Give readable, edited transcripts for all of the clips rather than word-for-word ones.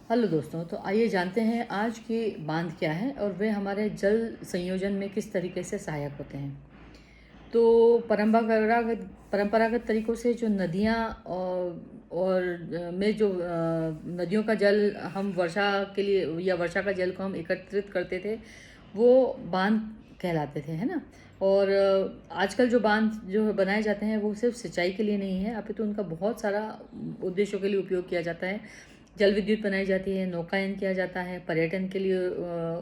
Hello दोस्तों, तो आइए जानते हैं आज के बांध क्या हैं और वे हमारे जल संयोजन में किस तरीके से सहायक होते हैं। तो परंपरागत तरीक़ों से जो नदियाँ में जो नदियों का जल हम वर्षा के लिए या वर्षा का जल को हम एकत्रित करते थे, वो बांध कहलाते थे, है ना? और आजकल जो बांध जो बनाए जाते हैं वो सिर्फ़ सिंचाई के लिए नहीं है, अपितु उनका बहुत सारा उद्देश्यों के लिए उपयोग किया जाता है। जल विद्युत बनाई जाती है, नौकायन किया जाता है, पर्यटन के लिए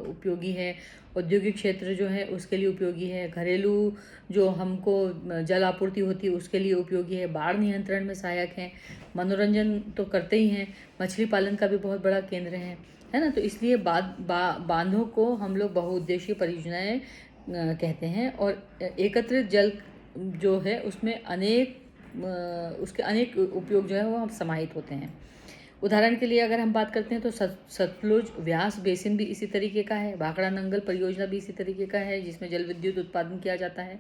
उपयोगी है, औद्योगिक क्षेत्र जो है उसके लिए उपयोगी है, घरेलू जो हमको जल आपूर्ति होती है उसके लिए उपयोगी है, बाढ़ नियंत्रण में सहायक हैं, मनोरंजन तो करते ही हैं, मछली पालन का भी बहुत बड़ा केंद्र है ना? तो इसलिए बांधों को हम लोग बहुउद्देशीय परियोजनाएं कहते हैं। और एकत्रित जल जो है उसमें उसके अनेक उपयोग जो है वो हम समाहित होते हैं। उदाहरण के लिए अगर हम बात करते हैं तो सतलुज व्यास बेसिन भी इसी तरीके का है, भाखड़ा नंगल परियोजना भी इसी तरीके का है जिसमें जल विद्युत उत्पादन किया जाता है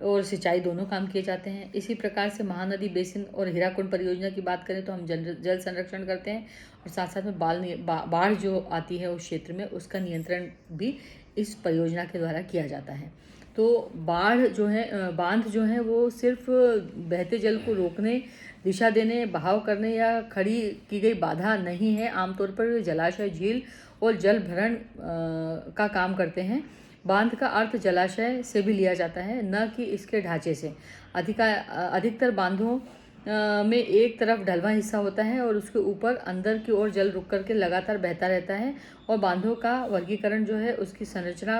और सिंचाई दोनों काम किए जाते हैं। इसी प्रकार से महानदी बेसिन और हीराकुंड परियोजना की बात करें तो हम जल संरक्षण करते हैं और साथ साथ में बाढ़ जो आती है उस क्षेत्र में उसका नियंत्रण भी इस परियोजना के द्वारा किया जाता है। तो बांध जो है वो सिर्फ बहते जल को रोकने, दिशा देने, बहाव करने या खड़ी की गई बाधा नहीं है। आमतौर पर जलाशय, झील और जल भरण का काम करते हैं। बांध का अर्थ जलाशय से भी लिया जाता है, न कि इसके ढांचे से। अधिकतर बांधों में एक तरफ ढलवां हिस्सा होता है और उसके ऊपर अंदर की ओर जल रुक करके लगातार बहता रहता है। और बांधों का वर्गीकरण जो है उसकी संरचना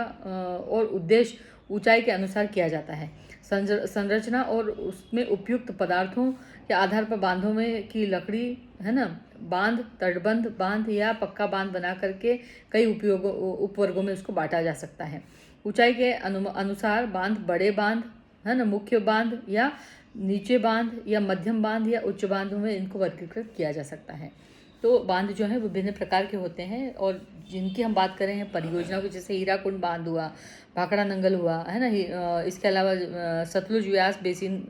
और उद्देश्य ऊंचाई के अनुसार किया जाता है। संरचना और उसमें उपयुक्त पदार्थों के आधार पर बांधों में की लकड़ी, है ना, बांध, तटबंध बांध या पक्का बांध बना करके कई उपवर्गों में उसको बांटा जा सकता है। ऊंचाई के अनुसार बांध बड़े बांध, है ना, मुख्य बांध या नीचे बांध या मध्यम बांध या उच्च बांधों में इनको वर्गीकृत किया जा सकता है। तो बांध जो है विभिन्न प्रकार के होते हैं और जिनकी हम बात करें हैं परियोजनाओं की, जैसे हीराकुंड बांध हुआ, भाखड़ा नंगल हुआ, है ना, इसके अलावा सतलुज व्यास बेसिन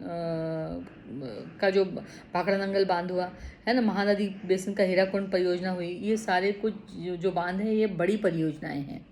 का जो भाखड़ा नंगल बांध हुआ, है ना, महानदी बेसिन का हीराकुंड परियोजना हुई, ये सारे कुछ जो बांध हैं ये बड़ी परियोजनाएं हैं।